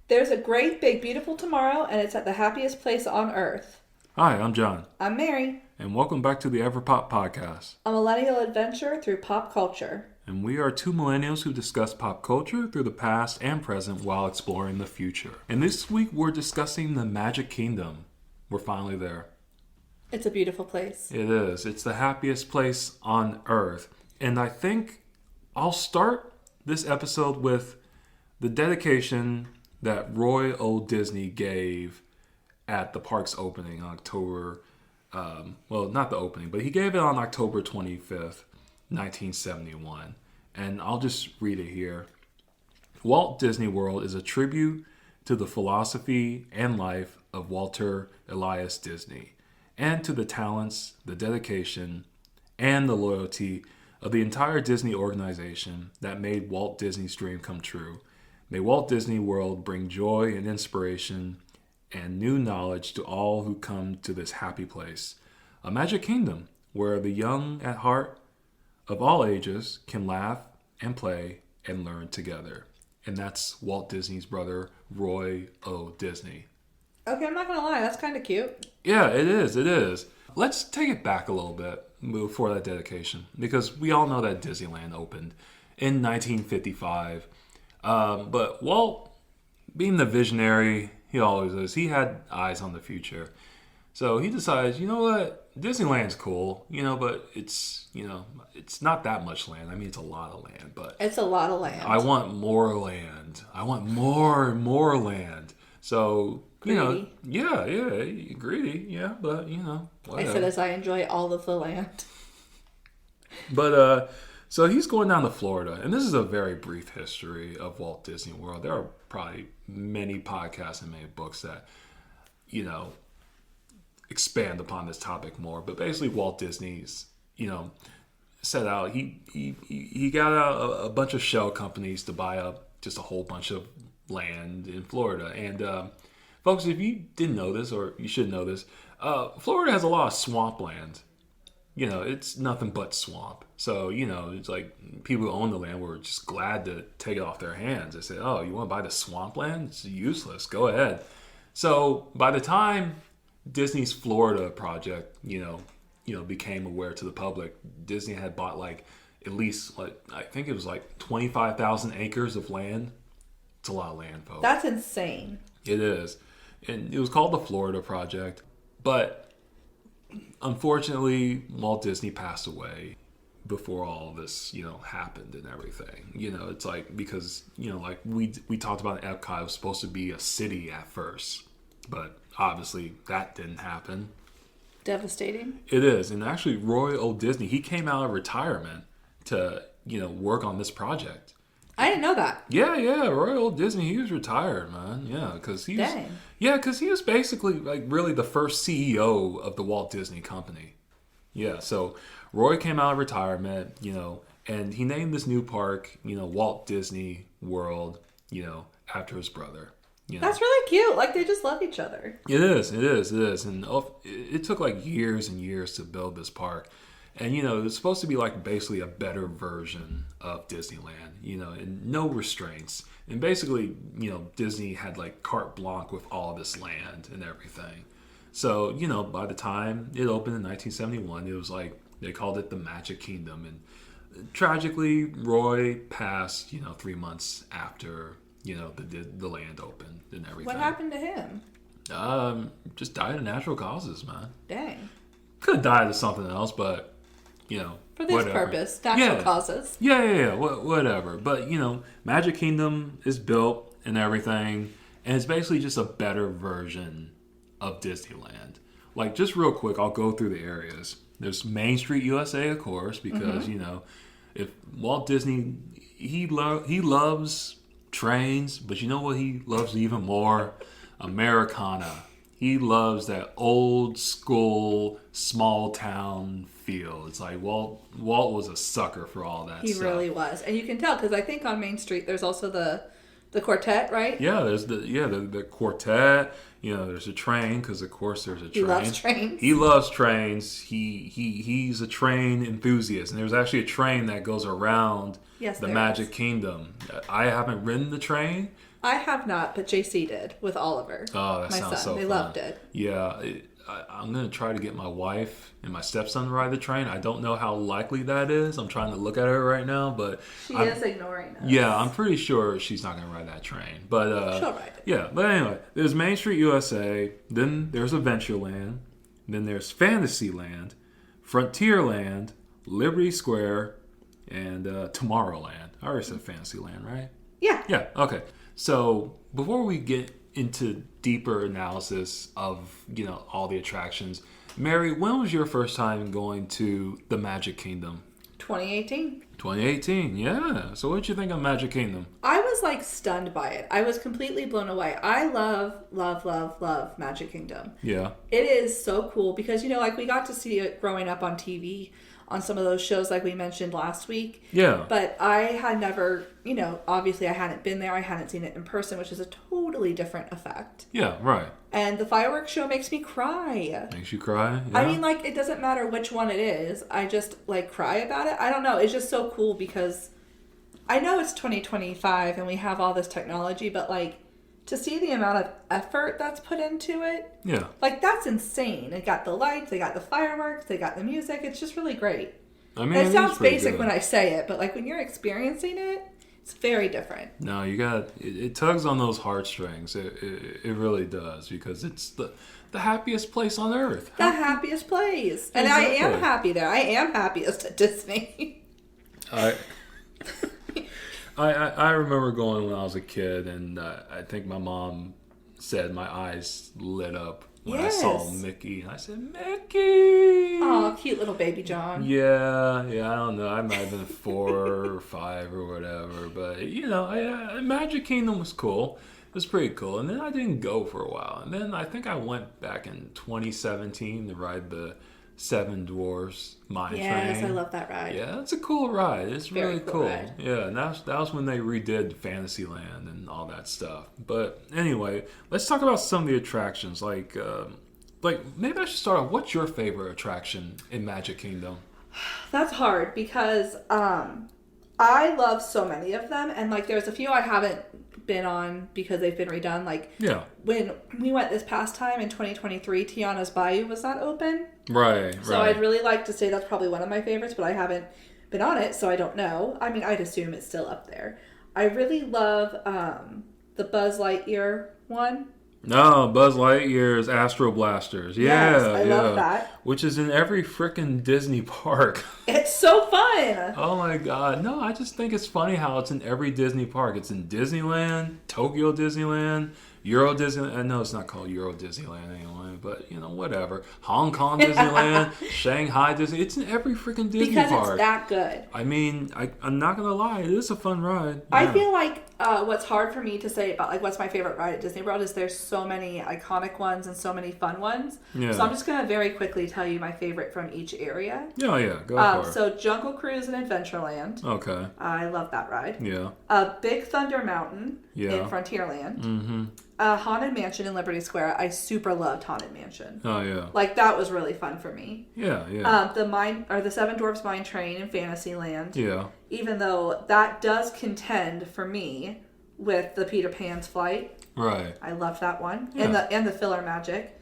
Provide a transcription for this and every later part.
There's a great, big, beautiful tomorrow, and it's at the happiest place on earth. Hi, I'm John, I'm Mary, and welcome back to the Everpop Podcast. a millennial adventure through pop culture. And we are two millennials who discuss pop culture through the past and present while exploring the future. And this week we're discussing the Magic Kingdom. We're finally there. It's a beautiful place. It is. It's the happiest place on earth. And I think I'll start this episode with the dedication that Roy O. Disney gave at the park's opening on October, not the opening, but he gave it on October 25th, 1971. And I'll just read it here. Walt Disney World is a tribute to the philosophy and life of Walter Elias Disney, and to the talents, the dedication, and the loyalty of the entire Disney organization that made Walt Disney's dream come true. May Walt Disney World bring joy and inspiration and new knowledge to all who come to this happy place. A magic kingdom where the young at heart of all ages can laugh and play and learn together. And that's Walt Disney's brother, Roy O. Disney. Okay, I'm not going to lie, that's kind of cute. Yeah, it is. It is. Let's take it back a little bit before that dedication, because we all know that Disneyland opened in 1955. But Walt, being the visionary he always is, he had eyes on the future. So he decides, you know what, Disneyland's cool, but it's not that much land. I mean, it's a lot of land, but It's a lot of land. I want more land. I want more and more land. So, Greedy. greedy, yeah, but, I whatever. said as I enjoy all of the land. But, so he's going down to Florida, and this is a very brief history of Walt Disney World. There are probably many podcasts and many books that, expand upon this topic more. But basically, Walt Disney's, set out. He got a bunch of shell companies to buy up just a whole bunch of land in Florida. And folks, if you didn't know this, or you should know this, Florida has a lot of swampland. It's nothing but swamp. So, it's like people who own the land were just glad to take it off their hands. They said, oh, you want to buy the swampland? It's useless. Go ahead. So by the time Disney's Florida project, became aware to the public, Disney had bought at least I think it was 25,000 acres of land. It's a lot of land, folks. That's insane. It is. And it was called the Florida Project. But unfortunately, Walt Disney passed away before all this, happened and everything. It's because, we talked about Epcot, it was supposed to be a city at first. But obviously that didn't happen. Devastating. It is. And actually, Roy O. Disney, he came out of retirement to, work on this project. I didn't know that. Yeah. Roy O. Disney, he was retired, man. Yeah, because he was. Dang. Yeah, because he was basically really the first CEO of the Walt Disney Company. Yeah, so Roy came out of retirement, and he named this new park, Walt Disney World, after his brother. That's really cute. They just love each other. It is. And it took years and years to build this park. And, it's supposed to be basically a better version of Disneyland, and no restraints. And basically, Disney had carte blanche with all this land and everything. So, by the time it opened in 1971, it was they called it the Magic Kingdom. And tragically, Roy passed, 3 months after, the land opened and everything. What happened to him? Just died of natural causes, man. Dang. Could have died of something else, but, For this whatever. purpose, natural causes. Yeah, whatever. But, Magic Kingdom is built and everything, and it's basically just a better version of Disneyland. Just real quick, I'll go through the areas. There's Main Street USA, of course, because, if Walt Disney, he loves trains, but you know what he loves even more? Americana. He loves that old school small town feel. It's Walt was a sucker for all that He stuff. really was. And you can tell because I think on Main Street there's also the quartet, right? Yeah, there's the quartet. There's a train because of course there's a train. He loves trains. He loves trains. He's a train enthusiast, and there's actually a train that goes around Yes, the there Magic is. Kingdom. I haven't ridden the train, I have not, but JC did with Oliver. Oh, that my sounds son. so They fun. loved it. Yeah, I'm going to try to get my wife and my stepson to ride the train. I don't know how likely that is. I'm trying to look at her right now, but She is ignoring us. yeah, I'm pretty sure she's not going to ride that train. But She'll ride it. yeah, but anyway, there's Main Street USA, then there's Adventureland, then there's Fantasyland, Frontierland, Liberty Square, and Tomorrowland. I already said Fantasyland, right? Yeah. Yeah, okay. So before we get into deeper analysis of, all the attractions, Mary, when was your first time going to the Magic Kingdom? 2018. 2018, yeah. So what did you think of Magic Kingdom? I was like stunned by it. I was completely blown away. I love, love, love, love Magic Kingdom. Yeah. It is so cool because, like we got to see it growing up on TV on some of those shows like we mentioned last week. Yeah. But I had never, obviously I hadn't been there. I hadn't seen it in person, which is a totally different effect. Yeah, right. And the fireworks show makes me cry. Makes you cry? Yeah. I mean, like, it doesn't matter which one it is. I just, like, cry about it. I don't know. It's just so cool because I know it's 2025 and we have all this technology, but, like, to see the amount of effort that's put into it, Yeah. like, that's insane. They got the lights, they got the fireworks, they got the music. It's just really great. I mean, And it sounds is pretty basic good. when I say it, but, like, when you're experiencing it, it's very different. No, you got it tugs on those heartstrings. It really does because it's the happiest place on earth. The happiest place. And I am Exactly. happy there. I am happiest at Disney. I remember going when I was a kid, and I think my mom said my eyes lit up when I saw Yes. Mickey. And I said, Mickey! Oh, cute little baby John. Yeah, I don't know. I might have been 4 or 5 or whatever. But, Magic Kingdom was cool. It was pretty cool. And then I didn't go for a while. And then I think I went back in 2017 to ride the Seven Dwarfs Mine Train. Yes, I love that ride. Yeah, it's a cool ride. It's Very really cool cool. ride. Yeah, and that was when they redid Fantasyland and all that stuff. But anyway, let's talk about some of the attractions. Like maybe I should start off. What's your favorite attraction in Magic Kingdom? That's hard because I love so many of them, and like there's a few I haven't been on because they've been redone. Like when we went this past time in 2023, Tiana's Bayou was not open. Right. So I'd really like to say that's probably one of my favorites, but I haven't been on it, so I don't know. I mean, I'd assume it's still up there. I really love the Buzz Lightyear one. No, Buzz Lightyear's Astro Blasters. Yeah, Yes, I love that. Which is in every frickin' Disney park. It's so fun. Oh my god. No, I just think it's funny how it's in every Disney park. It's in Disneyland, Tokyo Disneyland, Euro Disneyland. I know it's not called Euro Disneyland anyway, but whatever. Hong Kong Disneyland, Shanghai Disney. It's in every freaking Disney Because park. it's that good. I mean, I'm not gonna lie, it is a fun ride. I Yeah. feel like what's hard for me to say about like what's my favorite ride at Disney World is there's so many iconic ones and so many fun ones. Yeah. So I'm just gonna very quickly tell you my favorite from each area. Yeah, go for it. So Jungle Cruise in Adventureland. Okay. I love that ride. Yeah. Big Thunder Mountain in Frontierland. Mm-hmm. Haunted Mansion in Liberty Square. I super loved Haunted Mansion. Oh yeah. Like that was really fun for me. Yeah. The Seven Dwarfs Mine Train in Fantasyland. Yeah. Even though that does contend for me with the Peter Pan's Flight. Right. I loved that one. Yeah. And the Filler Magic.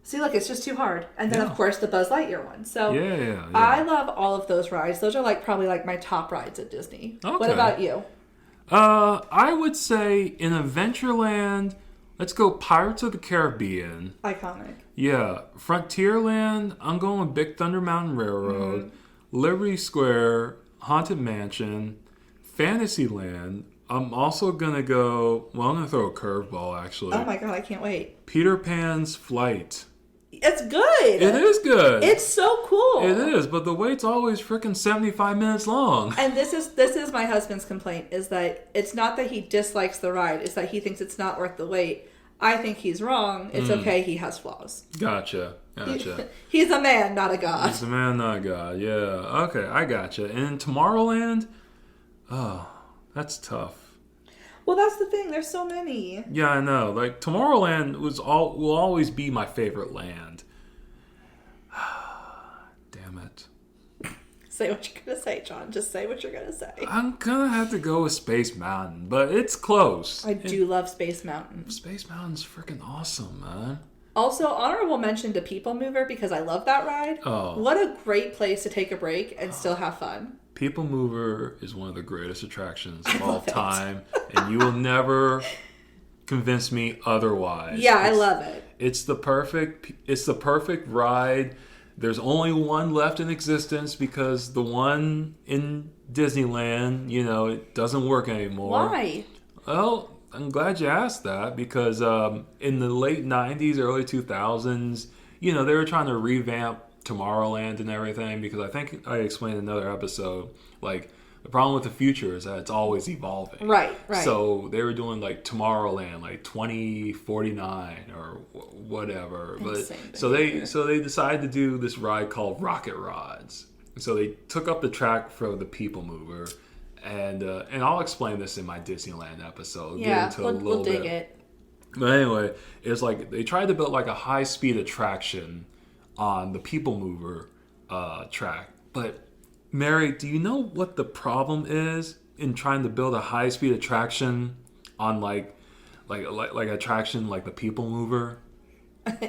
See, look, it's just too hard. And then, Yeah. of course, the Buzz Lightyear one. So Yeah. I love all of those rides. Those are probably my top rides at Disney. Okay. What about you? I would say in Adventureland, let's go Pirates of the Caribbean. Iconic. Yeah. Frontierland, I'm going with Big Thunder Mountain Railroad. Mm-hmm. Liberty Square, Haunted Mansion, Fantasyland. I'm also going to go, I'm going to throw a curveball actually. Oh my god, I can't wait. Peter Pan's Flight. It's good. It is good. It's so cool. It is, but the wait's always freaking 75 minutes long. And this is my husband's complaint, is that it's not that he dislikes the ride, it's that he thinks it's not worth the wait. I think he's wrong. It's okay, he has flaws. Gotcha. He's a man, not a god. He's a man, not a god. Yeah. Okay, I gotcha. And in Tomorrowland, oh, that's tough. Well, that's the thing. There's so many. Yeah, I know. Like Tomorrowland will always be my favorite land. Damn it. Say what you're gonna say, John. Just say what you're gonna say. I'm gonna have to go with Space Mountain, but it's close. I do love Space Mountain. Space Mountain's freaking awesome, man. Also, honorable mention to People Mover because I love that ride. Oh. What a great place to take a break and still have fun. People Mover is one of the greatest attractions of all time, and you will never convince me otherwise. Yeah, I love it. It's the perfect ride. There's only one left in existence because the one in Disneyland, it doesn't work anymore. Why? Well, I'm glad you asked that because in the late 90s, early 2000s, they were trying to revamp Tomorrowland and everything because I think I explained in another episode, like, the problem with the future is that it's always evolving. Right. So they were doing like Tomorrowland, like 2049 or whatever. So they decided to do this ride called Rocket Rods. So they took up the track for the People Mover, and I'll explain this in my Disneyland episode. Yeah, we'll dig it. But anyway, it's like they tried to build like a high speed attraction on the People Mover track, but Mary, do you know what the problem is in trying to build a high-speed attraction on like attraction like the People Mover?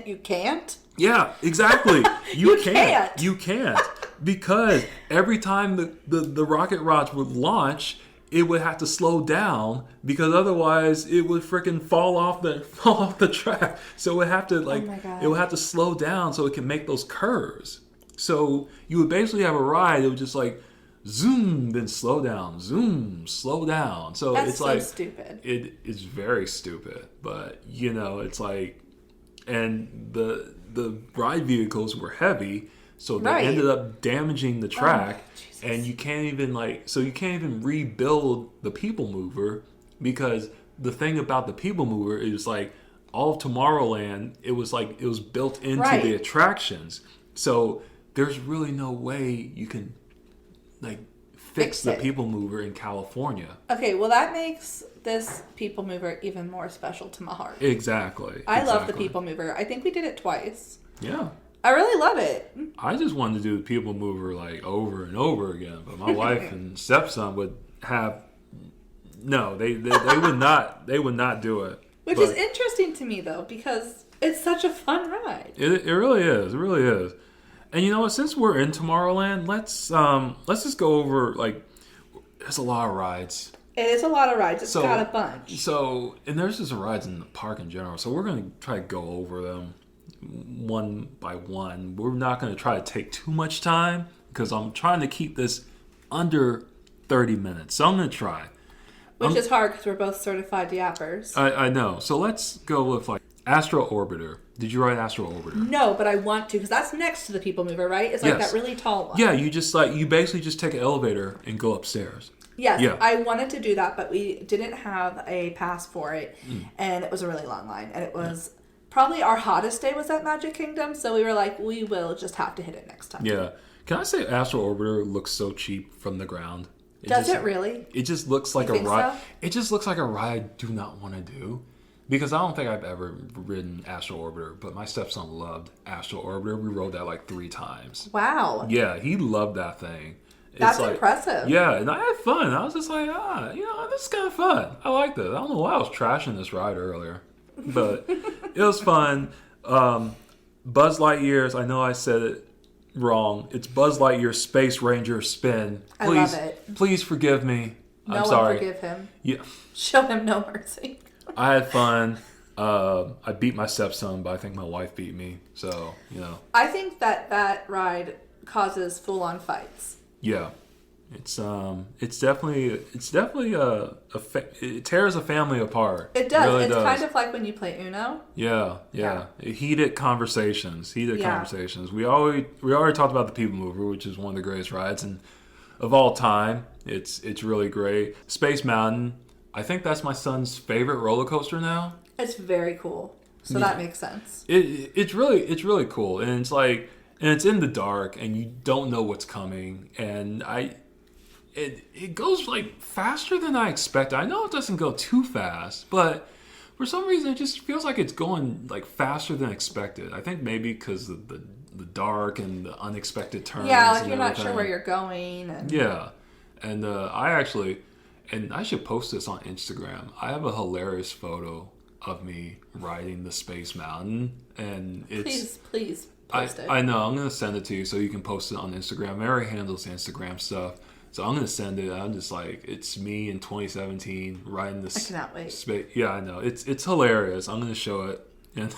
You can't? Yeah, exactly. You can't. You can't. Because every time the rocket rods would launch, it would have to slow down because otherwise it would freaking fall off the track. So it would have to it would have to slow down so it can make those curves. So you would basically have a ride that would just like zoom, then slow down, zoom, slow down. So that's it's so like stupid. It is very stupid, but it's like, and the ride vehicles were heavy, so they ended up damaging the track, and you can't even rebuild the People Mover because the thing about the People Mover is like all of Tomorrowland, it was built into the attractions, so there's really no way you can fix the People Mover in California. Okay, well that makes this People Mover even more special to my heart. Exactly. I love the People Mover. I think we did it twice. Yeah. I really love it. I just wanted to do the People Mover over and over again, but my wife and stepson would have they would not do it. Which is interesting to me though, because it's such a fun ride. It really is. It really is. And you know what? Since we're in Tomorrowland, let's just go over there's a lot of rides. It is a lot of rides. It's got a bunch. So, and there's just rides in the park in general. So we're going to try to go over them one by one. We're not going to try to take too much time because I'm trying to keep this under 30 minutes. So I'm going to try. Which is hard because we're both certified yappers. I know. So let's go with Astro Orbiter. Did you ride Astro Orbiter? No, but I want to because that's next to the People Mover, right? It's that really tall one. Yeah, you basically just take an elevator and go upstairs. Yes, yeah. I wanted to do that, but we didn't have a pass for it, and it was a really long line, and it was probably our hottest day was at Magic Kingdom, so we were like, we will just have to hit it next time. Yeah. Can I say Astro Orbiter looks so cheap from the ground? Does it really? It just looks like a ride. So? It just looks like a ride I do not want to do. Because I don't think I've ever ridden Astro Orbiter, but my stepson loved Astro Orbiter. We rode that 3 times. Wow. Yeah, he loved that thing. That's impressive. Yeah, and I had fun. I was just like, this is kind of fun. I like this. I don't know why I was trashing this ride earlier, but it was fun. Buzz Lightyear's, I know I said it wrong. It's Buzz Lightyear Space Ranger Spin. I love it. Please forgive me. I'm sorry. Forgive him. Yeah. Show him no mercy. I had fun. I beat my stepson, but I think my wife beat me. So, I think that ride causes full-on fights. Yeah. It's definitely it tears a family apart. It does. It really does. Kind of like when you play Uno. Yeah. Heated conversations. We already talked about the People Mover, which is one of the greatest rides of all time. It's really great. Space Mountain. I think that's my son's favorite roller coaster now. It's very cool. So that makes sense. It's really cool, and it's in the dark, and you don't know what's coming, and it goes faster than I expected. I know it doesn't go too fast, but For some reason, it just feels like it's going like faster than expected. I think maybe because of the dark and the unexpected turns. Yeah, like you're not sure where you're going. And... Yeah, and I should post this on Instagram. I have a hilarious photo of me riding the Space Mountain, and it's please post it. I know I'm gonna send it to you so you can post it on Instagram. Mary handles Instagram stuff. So I'm gonna send it. I'm just like, it's me in 2017 riding this. I cannot wait. Yeah, I know. It's hilarious. I'm gonna show it, and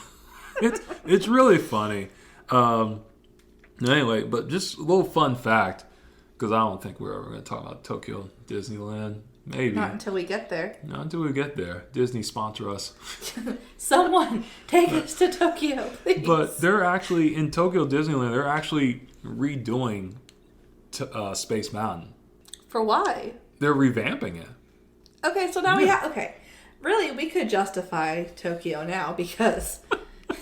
it's really funny. Anyway, but just a little fun fact, because I don't think we're ever gonna talk about Tokyo Disneyland. Maybe not until we get there. Not until we get there. Disney sponsor us. Someone take us to Tokyo, please. But they're actually in Tokyo Disneyland. They're actually redoing Space Mountain. For why? They're revamping it. Okay, so now we have... Okay. Really, we could justify Tokyo now because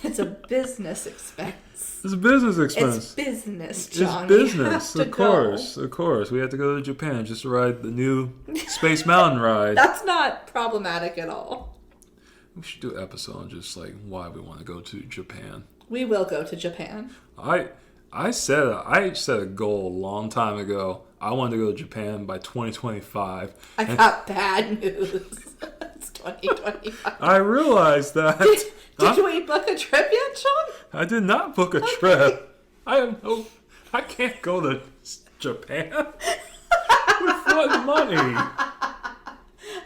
it's a business expense. It's a business expense. It's business, John. It's business, of course. Of course. We have to go to Japan just to ride the new Space Mountain ride. That's not problematic at all. We should do an episode on just like why we want to go to Japan. We will go to Japan. I set a goal a long time ago. I wanted to go to Japan by 2025. I got bad news. It's 2025. I realized that. Did you book a trip yet, Sean? I did not book a trip. I can't go to Japan with what money?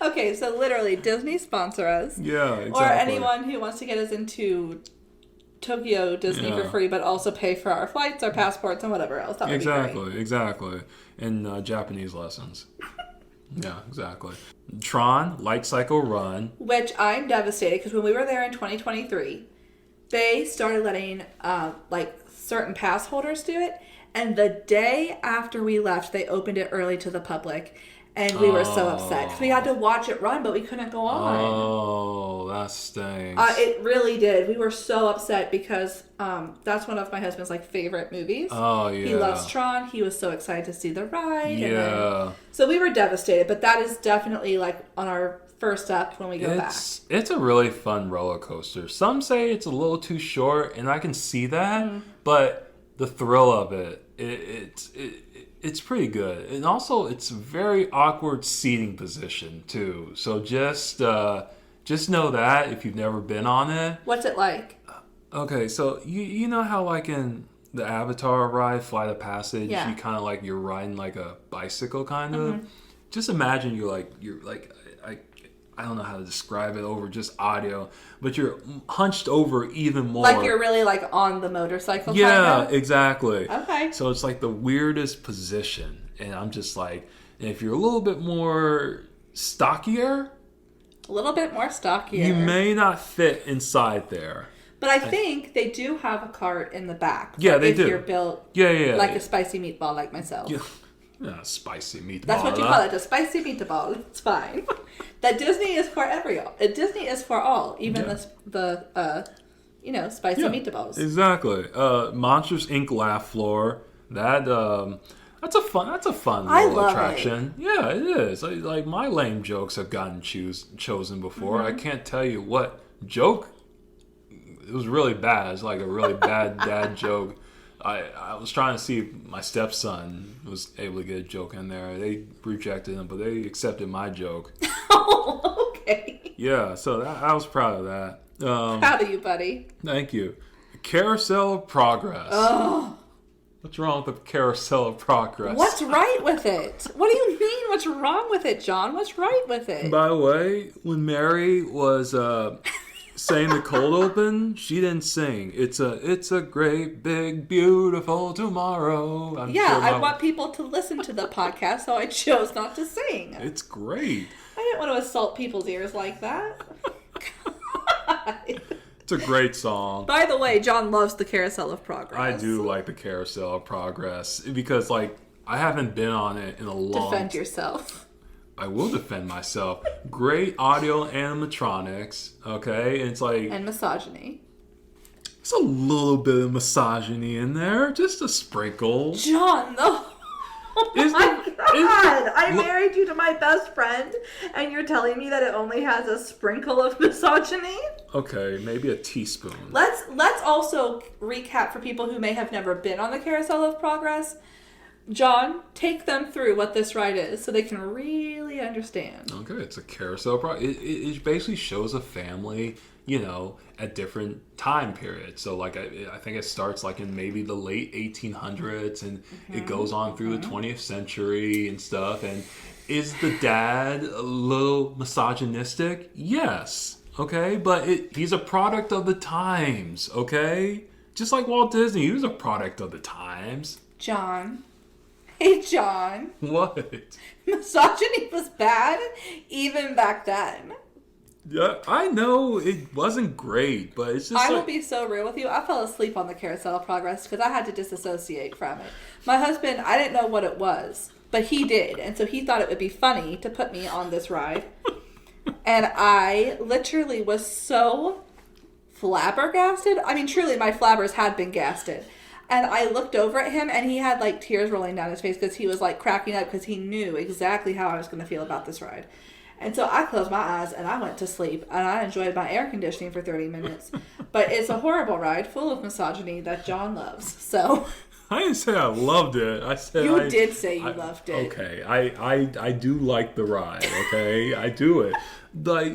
Okay, so literally Disney sponsor us. Yeah, exactly. Or anyone who wants to get us into Tokyo Disney for free, but also pay for our flights, our passports, and whatever else. That would be great. Exactly. And Japanese lessons. Yeah, exactly. Tron, Light Cycle Run. Which I'm devastated, because when we were there in 2023, they started letting certain pass holders do it. And the day after we left, they opened it early to the public. And we were so upset because we had to watch it run, but we couldn't go on. Oh, that stinks. It really did. We were so upset because that's one of my husband's favorite movies. Oh, yeah. He loves Tron. He was so excited to see the ride. Yeah. So we were devastated, but that is definitely on our first up when we go back. It's a really fun roller coaster. Some say it's a little too short, and I can see that, but the thrill of it's pretty good. And also, it's a very awkward seating position, too. So just know that if you've never been on it. What's it like? Okay, so you know how in the Avatar ride, Flight of Passage, you kind of you're riding like a bicycle kind of? Mm-hmm. Just imagine I don't know how to describe it over just audio, but you're hunched over even more. Like you're really on the motorcycle. Yeah, kind of? Exactly. Okay. So it's the weirdest position, and I'm just if you're a little bit more stockier, you may not fit inside there. But I think they do have a cart in the back. Yeah, they do. If you're built a spicy meatball like myself. Yeah, spicy meatball. That's what you call it, a spicy meatball. It's fine. That Disney is for Disney is for all, even the spicy meatballs. Exactly. Monsters Inc. Laugh Floor. That's a fun little attraction. Yeah, it is. My lame jokes have gotten chosen before. Mm-hmm. I can't tell you what joke. It was really bad. It was a really bad dad joke. I was trying to see if my stepson was able to get a joke in there. They rejected him, but they accepted my joke. Oh, okay. Yeah, so I was proud of that. Proud of you, buddy. Thank you. Carousel of Progress. Oh. What's wrong with the Carousel of Progress? What's right with it? What do you mean? What's wrong with it, John? What's right with it? By the way, when Mary was saying the cold open, she didn't sing. It's a great, big, beautiful tomorrow. I want people to listen to the podcast, so I chose not to sing. It's great. I didn't want to assault people's ears like that. It's a great song. By the way, John loves the Carousel of Progress. I do like the Carousel of Progress because, I haven't been on it in a long time. Defend yourself. I will defend myself. Great audio animatronics, okay? And it's and misogyny. There's a little bit of misogyny in there. Just a sprinkle. John, though. Oh my God! I married you to my best friend, and you're telling me that it only has a sprinkle of misogyny? Okay, maybe a teaspoon. Let's also recap for people who may have never been on the Carousel of Progress. John, take them through what this ride is so they can really understand. Okay, it's a carousel. It basically shows a family, you know, at different time periods. So, like, I think it starts, like, in maybe the late 1800s, and it goes on through the 20th century and stuff. And is the dad a little misogynistic? Yes. Okay? But he's a product of the times, okay? Just like Walt Disney, he was a product of the times. John. Hey, John. What? Misogyny was bad even back then. Yeah, I know it wasn't great, but it's just I will be so real with you. I fell asleep on the Carousel of Progress because I had to disassociate from it. My husband, I didn't know what it was, but he did. And so he thought it would be funny to put me on this ride. And I literally was so flabbergasted. I mean, truly, my flabbers had been gasted. And I looked over at him, and he had, like, tears rolling down his face because he was, like, cracking up because he knew exactly how I was going to feel about this ride. And so I closed my eyes, and I went to sleep, and I enjoyed my air conditioning for 30 minutes. But it's a horrible ride full of misogyny that John loves, so... I didn't say I loved it. I said you did say you loved it. Okay, I do like the ride, okay? I do it. Like...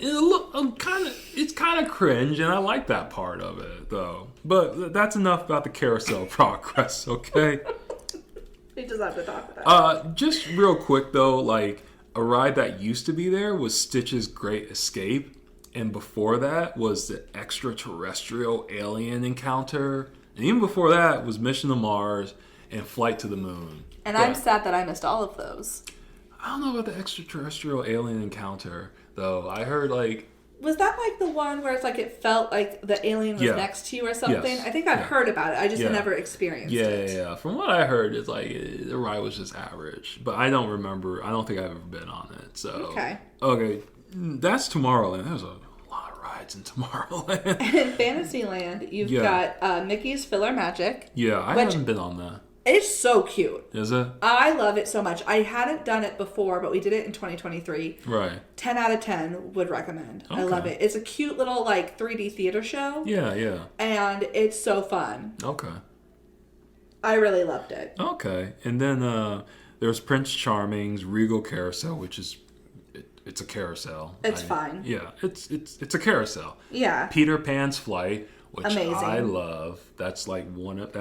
It's kind of cringe, and I like that part of it, though. But that's enough about the Carousel Progress, okay? We just have to talk about it. Just real quick, though, like, a ride that used to be there was Stitch's Great Escape, and before that was the extraterrestrial alien encounter, and even before that was Mission to Mars and Flight to the Moon. And I'm sad that I missed all of those. I don't know about the extraterrestrial alien encounter, though. I heard, like... Was that, like, the one where it's, like, it felt like the alien was next to you or something? Yes. I think I've heard about it. I just never experienced it. Yeah. From what I heard, it's, like, the ride was just average. But I don't remember. I don't think I've ever been on it, so... Okay. That's Tomorrowland. There's a lot of rides in Tomorrowland. In Fantasyland, you've got Mickey's Filler Magic. Yeah, I haven't been on that. It's so cute. Is it? I love it so much. I hadn't done it before, but we did it in 2023. Right. 10 out of 10 would recommend. Okay. I love it. It's a cute little, like, 3D theater show. Yeah. And it's so fun. Okay. I really loved it. Okay. And then there's Prince Charming's Regal Carousel, which is... It's a carousel. It's fine. Yeah, it's a carousel. Yeah. Peter Pan's Flight, which amazing. I love. That's like one of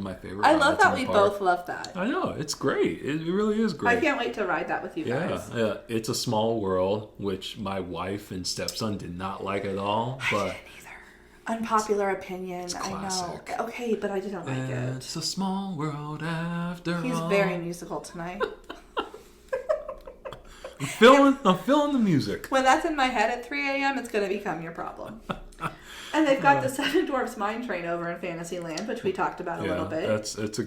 my favorite. I love that we both love that. I know, it's great. It really is great. I can't wait to ride that with you guys. Yeah. It's a Small World, which my wife and stepson did not like at all. But I didn't either. Unpopular opinion. It's classic. I know. Okay, but I didn't like it. It's a small world after all. He's very musical tonight. I'm feeling the music. When that's in my head at 3 a.m., it's going to become your problem. And they've got the Seven Dwarfs Mine Train over in Fantasyland, which we talked about a little bit. It's a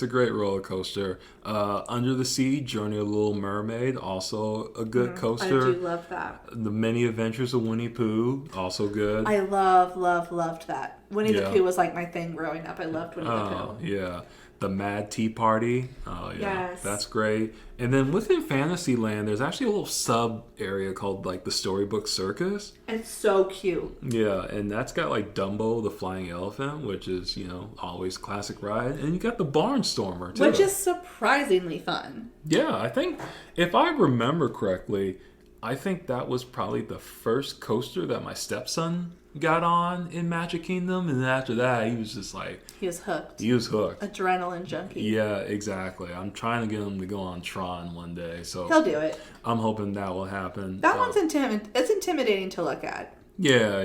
great roller coaster. Under the Sea, Journey of the Little Mermaid, also a good coaster. I do love that. The Many Adventures of Winnie Pooh, also good. I loved that. Winnie the Pooh was like my thing growing up. I loved Winnie the Pooh. Yeah. The Mad Tea Party. Oh, yeah. Yes. That's great. And then within Fantasyland, there's actually a little sub area called, like, the Storybook Circus. It's so cute. Yeah, and that's got, like, Dumbo the Flying Elephant, which is, always classic ride. And you got the Barnstormer, too. Which is surprisingly fun. Yeah, I think, if I remember correctly, I think that was probably the first coaster that my stepson got on in Magic Kingdom, and then after that he was just like... He was hooked. Adrenaline junkie. Yeah, exactly. I'm trying to get him to go on Tron one day, so... He'll do it. I'm hoping that will happen. That one's it's intimidating to look at. Yeah.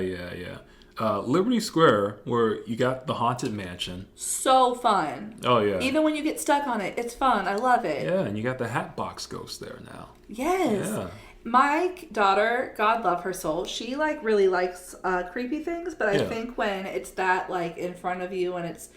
Liberty Square, where you got the Haunted Mansion. So fun. Oh, yeah. Even when you get stuck on it, it's fun. I love it. Yeah, and you got the Hatbox Ghost there now. Yes. Yeah. My daughter, God love her soul, she like really likes creepy things, but I think when it's that like in front of you and it's,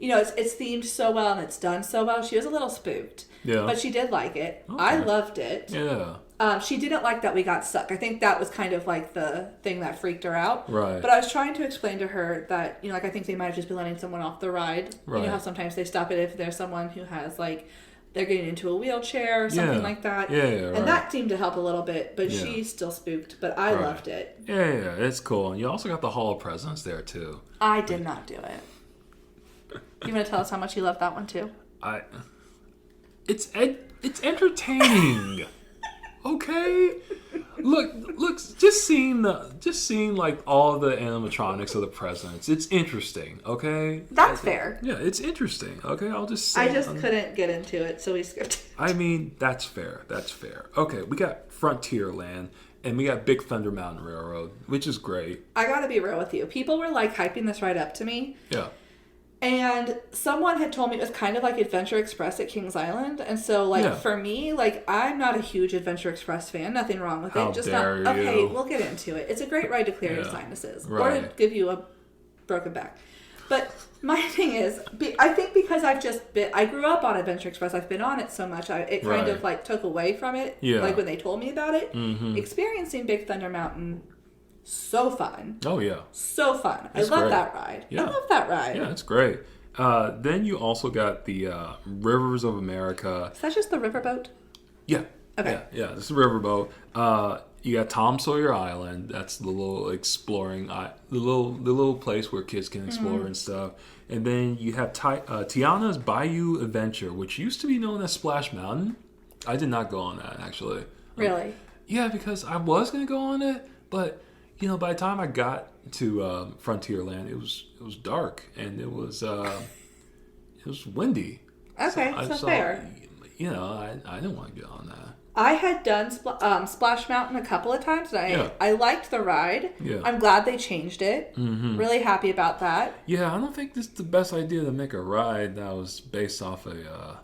it's themed so well and it's done so well, she was a little spooked. Yeah. But she did like it. Okay. I loved it. Yeah. She didn't like that we got stuck. I think that was kind of like the thing that freaked her out. Right. But I was trying to explain to her that, I think they might have just been letting someone off the ride. Right. You know how sometimes they stop it if there's someone who has like they're getting into a wheelchair or something like that. Yeah, right. And that seemed to help a little bit, but she's still spooked. But I loved it. Yeah, it's cool. And you also got the Hall of Presidents there, too. I did not do it. You want to tell us how much you loved that one, too? It's entertaining. Okay? Look, just seeing like all the animatronics of the presidents, it's interesting, okay? That's fair. Yeah, it's interesting, okay? I'll just say I just couldn't get into it, so we skipped it. I mean, that's fair. Okay, we got Frontierland and we got Big Thunder Mountain Railroad, which is great. I gotta be real with you. People were like hyping this ride up to me. Yeah. And someone had told me it was kind of like Adventure Express at Kings Island. And so, like, for me, like, I'm not a huge Adventure Express fan. Nothing wrong with it. Just dare not. Okay, you. we'll get into it. It's a great ride to clear your sinuses. Right. Or to give you a broken back. But my thing is, I think because I grew up on Adventure Express. I've been on it so much. It kind of, like, took away from it. Yeah. Like, when they told me about it. Mm-hmm. Experiencing Big Thunder Mountain, so fun. Oh, yeah. So fun. I love that ride. Yeah. I love that ride. Yeah, it's great. Then you also got the Rivers of America. Is that just the riverboat? Yeah. Okay. Yeah, this is a riverboat. You got Tom Sawyer Island. That's the little exploring, the little place where kids can explore and stuff. And then you have Tiana's Bayou Adventure, which used to be known as Splash Mountain. I did not go on that, actually. Really? Yeah, because I was going to go on it, but by the time I got to Frontierland, it was dark and it was windy. Okay, so fair. I didn't want to get on that. I had done Splash Mountain a couple of times, and I liked the ride. Yeah. I'm glad they changed it. Mm-hmm. Really happy about that. Yeah, I don't think this is the best idea to make a ride that was based off a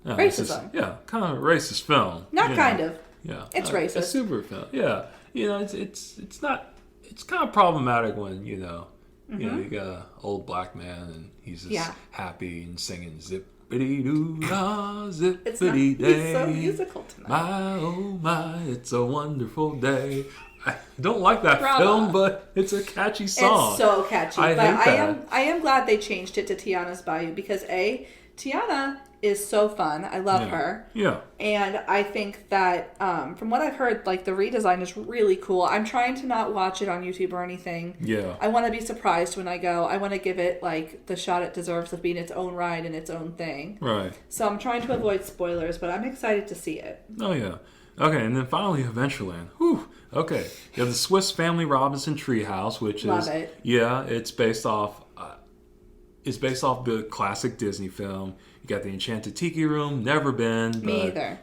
racism. Kind of a racist film. Not kind of. Yeah, it's racist. A super film. Yeah, it's not. It's kind of problematic when you got an old black man and he's just happy and singing zippity doo dah zippity day. It's so musical tonight. My oh my, it's a wonderful day. I don't like that film, but it's a catchy song. It's so catchy. I am glad they changed it to Tiana's Bayou because Tiana is so fun. I love her. Yeah. And I think that from what I've heard, like the redesign is really cool. I'm trying to not watch it on YouTube or anything. Yeah. I want to be surprised when I go. I want to give it like the shot it deserves of being its own ride and its own thing. Right. So I'm trying to avoid spoilers, but I'm excited to see it. Oh yeah. Okay, and then finally Adventureland. Whew. Okay. You have the Swiss Family Robinson Treehouse, which love it. Yeah, it's based off the classic Disney film. You got the Enchanted Tiki Room, never been. But, me either.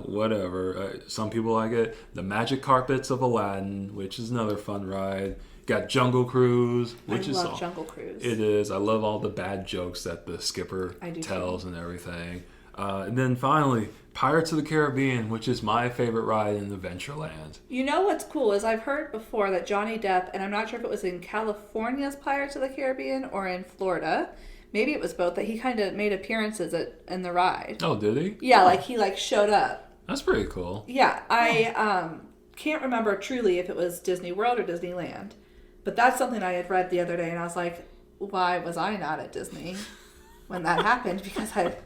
Whatever. Some people like it. The Magic Carpets of Aladdin, which is another fun ride. You got Jungle Cruise, which I love Jungle Cruise. It is. I love all the bad jokes that the skipper tells and everything. And then finally, Pirates of the Caribbean, which is my favorite ride in Adventureland. You know what's cool is I've heard before that Johnny Depp, and I'm not sure if it was in California's Pirates of the Caribbean or in Florida, maybe it was both, that he kind of made appearances in the ride. Oh, did he? Yeah, like he showed up. That's pretty cool. Yeah, I can't remember truly if it was Disney World or Disneyland, but that's something I had read the other day, and I was like, why was I not at Disney when that happened? Because I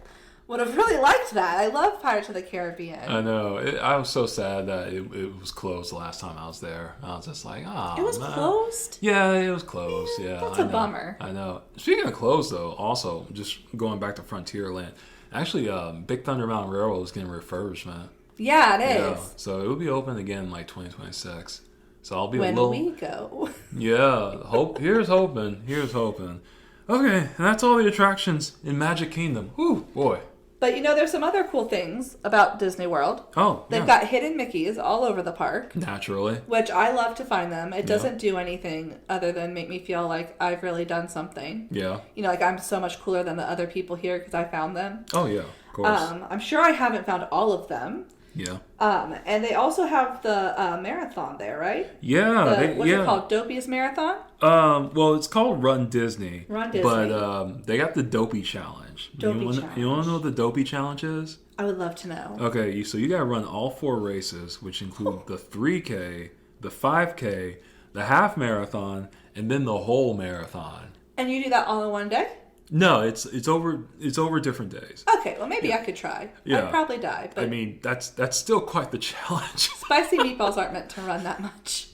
would have really liked that. I love Pirates of the Caribbean. I know. I was so sad that it was closed the last time I was there. I was just like, oh, it was closed? Yeah, it was closed. Yeah, that's a bummer. I know. Speaking of closed, though, also, just going back to Frontierland, actually, Big Thunder Mountain Railroad is getting refurbishment. Yeah, it is. Yeah, so it will be open again in 2026. So I'll be when will we go? Yeah, here's hoping. Okay, and that's all the attractions in Magic Kingdom. Whew, boy. But there's some other cool things about Disney World. Oh, They've got hidden Mickeys all over the park. Naturally. Which I love to find them. It doesn't do anything other than make me feel like I've really done something. Yeah. Like I'm so much cooler than the other people here because I found them. Oh, yeah, of course. I'm sure I haven't found all of them. Yeah. And they also have the marathon there, right? Yeah. What's it called? Dopiest Marathon? Well, it's called Run Disney. Run Disney. But they got the Dopey Challenge. You want to know what the Dopey Challenge is? I would love to know. Okay, so you got to run all 4 races, which include the 3K, the 5K, the half marathon, and then the whole marathon. And you do that all in one day? No, it's over different days. Okay, well maybe I could try. Yeah. I'd probably die, but I mean, that's still quite the challenge. spicy meatballs aren't meant to run that much.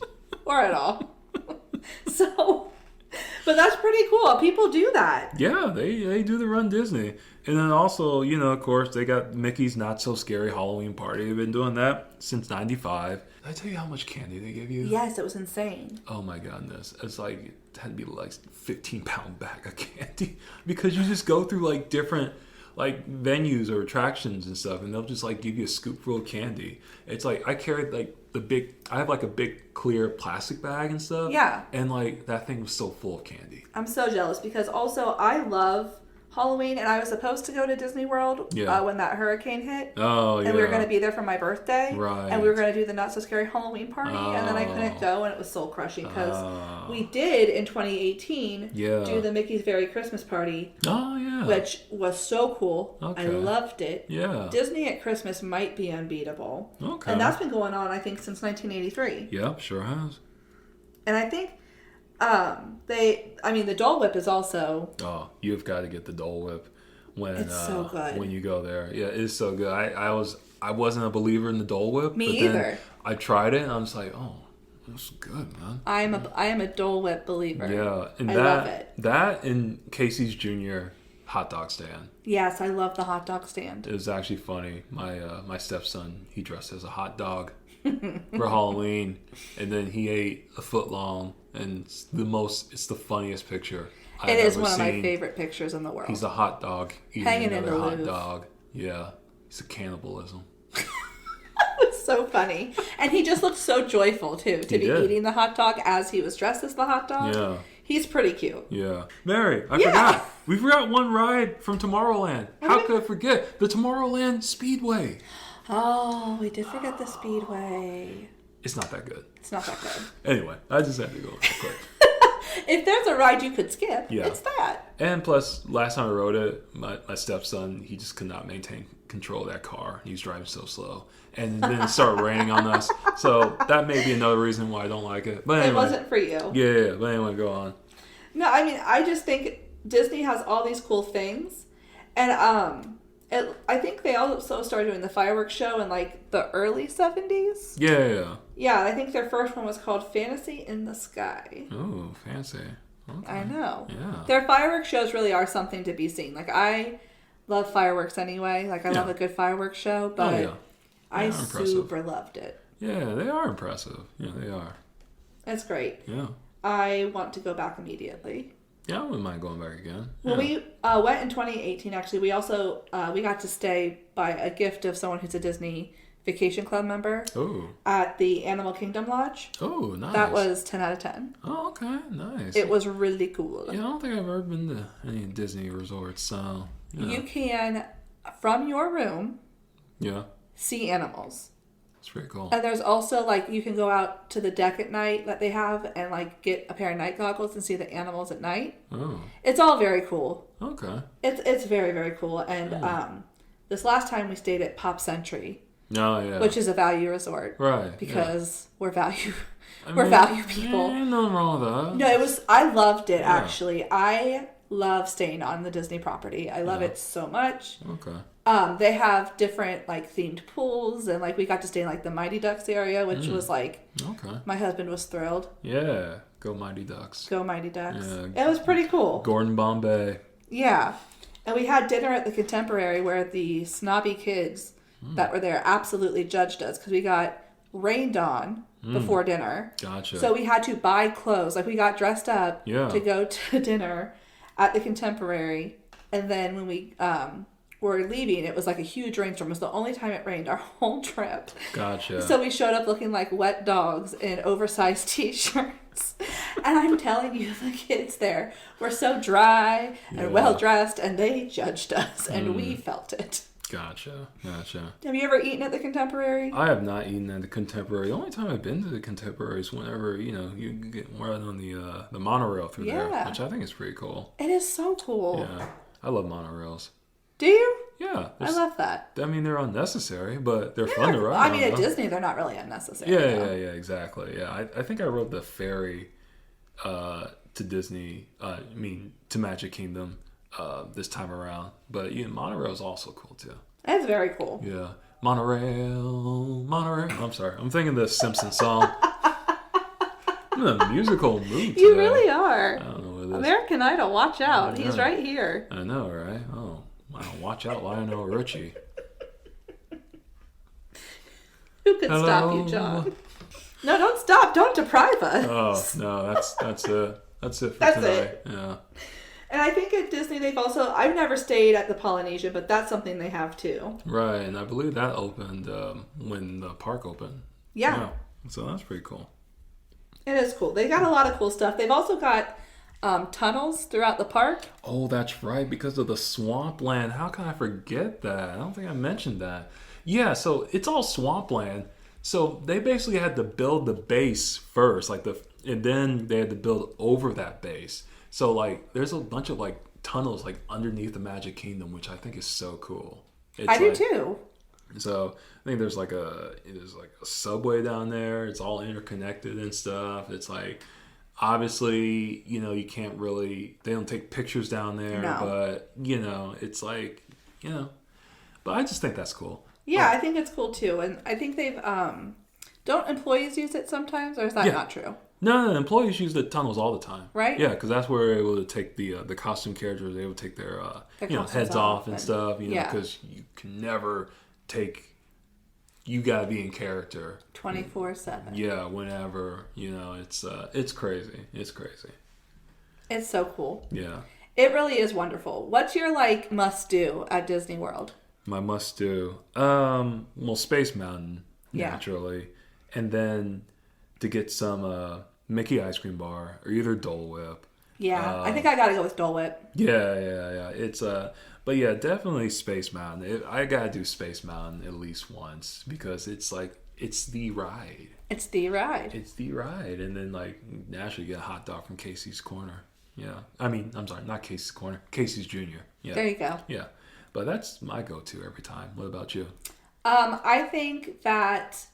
Or at all. So, but that's pretty cool. People do that. Yeah, they do the Run Disney. And then also, of course, they got Mickey's Not So Scary Halloween Party. They've been doing that since 95. Did I tell you how much candy they give you? Yes, it was insane. Oh my goodness. It's like, it had to be like 15-pound bag of candy. Because you just go through like different like venues or attractions and stuff, and they'll just like give you a scoop full of candy. It's like, I carried like I have like a big clear plastic bag and stuff. Yeah. And like that thing was so full of candy. I'm so jealous because also I love Halloween, and I was supposed to go to Disney World when that hurricane hit. Oh, yeah. And we were going to be there for my birthday. Right. And we were going to do the Not So Scary Halloween Party, and then I couldn't go, and it was soul crushing because we did in 2018 do the Mickey's Very Christmas Party. Oh, yeah. Which was so cool. Okay. I loved it. Yeah. Disney at Christmas might be unbeatable. Okay. And that's been going on, I think, since 1983. Yep, sure has. And I think the Dole Whip is also... Oh, you've got to get the Dole Whip when it's so good. When you go there. Yeah, it's so good. I wasn't a believer in the Dole Whip. Me but either. Then I tried it and I was like, oh, this is good, man. I am a Dole Whip believer. Yeah, and I love it. That and Casey's Jr. hot dog stand. Yes, I love the hot dog stand. It was actually funny. My stepson, he dressed as a hot dog for Halloween, and then he ate a foot long, and it's the funniest picture I've It is ever one of my seen. favorite pictures in the world. He's a hot dog eating Hanging in another the hot Louvre. dog. Yeah, it's a cannibalism. It's so funny. And he just looked so joyful, too, to be did. eating the hot dog as he was dressed as the hot dog. Yeah. He's pretty cute. Yeah. Mary, I forgot. We forgot one ride from Tomorrowland. How could I forget? The Tomorrowland Speedway. Oh, we did forget the Speedway. It's not that good. It's not that good. Anyway, I just had to go real quick. If there's a ride you could skip, Yeah. it's that. And plus, last time I rode it, my stepson, he just could not maintain control of that car. He was driving so slow. And then it started raining on us. So that may be another reason why I don't like it. But anyway. It wasn't for you. Yeah, but anyway, go on. No, I mean, I just think Disney has all these cool things. And I think they also started doing the fireworks show in like the early 70s. Yeah. Yeah, I think their first one was called Fantasy in the Sky. Oh, fancy. Okay. I know. Yeah. Their fireworks shows really are something to be seen. Like, I love fireworks anyway. Like, I love a good fireworks show, but I super loved it. Yeah, they are impressive. Yeah, they are. It's great. Yeah. I want to go back immediately. Yeah, I wouldn't mind going back again. Well, we went in 2018, actually. We also, we got to stay by a gift of someone who's a Disney Vacation Club member at the Animal Kingdom Lodge. Oh, nice. That was 10 out of 10. Oh, okay. Nice. It was really cool. Yeah, I don't think I've ever been to any Disney resorts, so... You can, from your room, see animals. It's pretty cool. And there's also, like, you can go out to the deck at night that they have and, like, get a pair of night goggles and see the animals at night. Oh. It's all very cool. Okay. It's very, very cool. And this last time we stayed at Pop Century. Oh, yeah. Which is a value resort. Right. Because we're value people. Ain't nothing wrong with that. No, I loved it, actually. I love staying on the Disney property. I love it so much. Okay. They have different, like, themed pools, and, like, we got to stay in, like, the Mighty Ducks area, which was, like, my husband was thrilled. Yeah. Go Mighty Ducks. Go Mighty Ducks. Yeah. It was pretty cool. Gordon Bombay. Yeah. And we had dinner at the Contemporary where the snobby kids that were there absolutely judged us because we got rained on before dinner. Gotcha. So we had to buy clothes. Like, we got dressed up to go to dinner at the Contemporary. And then when we were leaving, it was like a huge rainstorm. It was the only time it rained our whole trip. Gotcha. So we showed up looking like wet dogs in oversized t-shirts. And I'm telling you, the kids there were so dry and well-dressed, and they judged us, and we felt it. Gotcha. Have you ever eaten at the Contemporary? I have not eaten at the Contemporary. The only time I've been to the Contemporary is whenever, you get right on the monorail through there, which I think is pretty cool. It is so cool. Yeah. I love monorails. Do you? Yeah. I love that. I mean, they're unnecessary, but they're fun to ride. I mean, at Disney, they're not really unnecessary. Yeah, exactly. Yeah, I think I rode the ferry to Disney, to Magic Kingdom this time around. But Monorail is also cool too. That's very cool. Yeah, Monorail. I'm sorry, I'm thinking the Simpsons song. I'm in a musical mood today. You really are. I don't know what it is. American Idol, watch out. He's right here. I know, right? Oh, wow. Watch out, Lionel Richie. Who could stop you, John? No, don't stop. Don't deprive us. Oh, no, that's it. That's it for tonight. It. Yeah. And I think at Disney they've also, I've never stayed at the Polynesian, but that's something they have too. Right, and I believe that opened when the park opened. Yeah. So that's pretty cool. It is cool. They got a lot of cool stuff. They've also got tunnels throughout the park. Oh, that's right, because of the swampland. How can I forget that? I don't think I mentioned that. Yeah, so it's all swampland. So they basically had to build the base first, and then they had to build over that base. So there's a bunch of tunnels underneath the Magic Kingdom, which I think is so cool. I do too. So I think there's a subway down there. It's all interconnected and stuff. It's obviously you can't really, they don't take pictures down there, no. But it's but I just think that's cool. Yeah, I think it's cool too, and I think they've don't employees use it sometimes, or is that not true? No, employees use the tunnels all the time. Right? Yeah, because that's where they're able to take the costume characters. They're able to take their heads off and stuff. Because you can never take. You gotta be in character 24/7. Yeah, whenever it's crazy. It's crazy. It's so cool. Yeah, it really is wonderful. What's your must do at Disney World? My must do, well, Space Mountain naturally, and then to get some Mickey ice cream bar or either Dole Whip. Yeah, I think I gotta go with Dole Whip. Yeah. It's but yeah, definitely Space Mountain. I gotta do Space Mountain at least once because it's it's the ride. It's the ride. It's the ride, and then naturally you get a hot dog from Casey's Corner. Yeah, I'm sorry, not Casey's Corner, Casey's Jr. Yeah, there you go. Yeah, but that's my go-to every time. What about you? I think that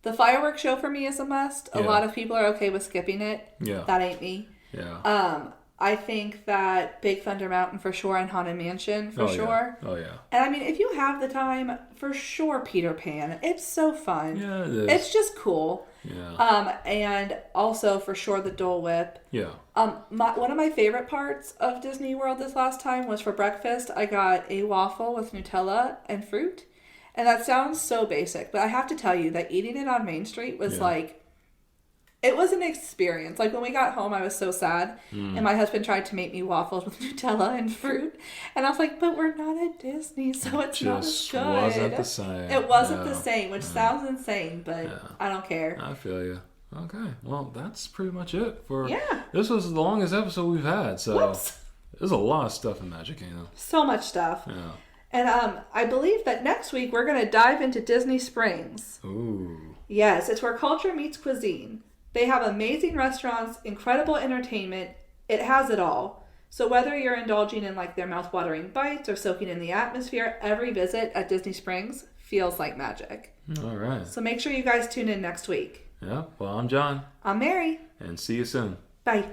the fireworks show for me is a must. A lot of people are okay with skipping it. Yeah, that ain't me. Yeah. I think that Big Thunder Mountain for sure and Haunted Mansion for sure. Yeah. Oh, yeah. And if you have the time, for sure Peter Pan. It's so fun. Yeah, it is. It's just cool. Yeah. And also for sure the Dole Whip. Yeah. One of my favorite parts of Disney World this last time was for breakfast. I got a waffle with Nutella and fruit. And that sounds so basic, but I have to tell you that eating it on Main Street was it was an experience. When we got home, I was so sad. And my husband tried to make me waffles with Nutella and fruit. And I was like, but we're not at Disney, so it's not as good. It wasn't the same. It wasn't the same, which sounds insane, but I don't care. I feel you. Okay. Well, that's pretty much it for... Yeah. This was the longest episode we've had, so... Whoops. There's a lot of stuff in Magic Kingdom. So much stuff. Yeah. And I believe that next week we're going to dive into Disney Springs. Ooh. Yes, it's where culture meets cuisine. They have amazing restaurants, incredible entertainment. It has it all. So whether you're indulging in their mouth-watering bites or soaking in the atmosphere, every visit at Disney Springs feels like magic. All right. So make sure you guys tune in next week. Yeah. Well, I'm John. I'm Mary. And see you soon. Bye.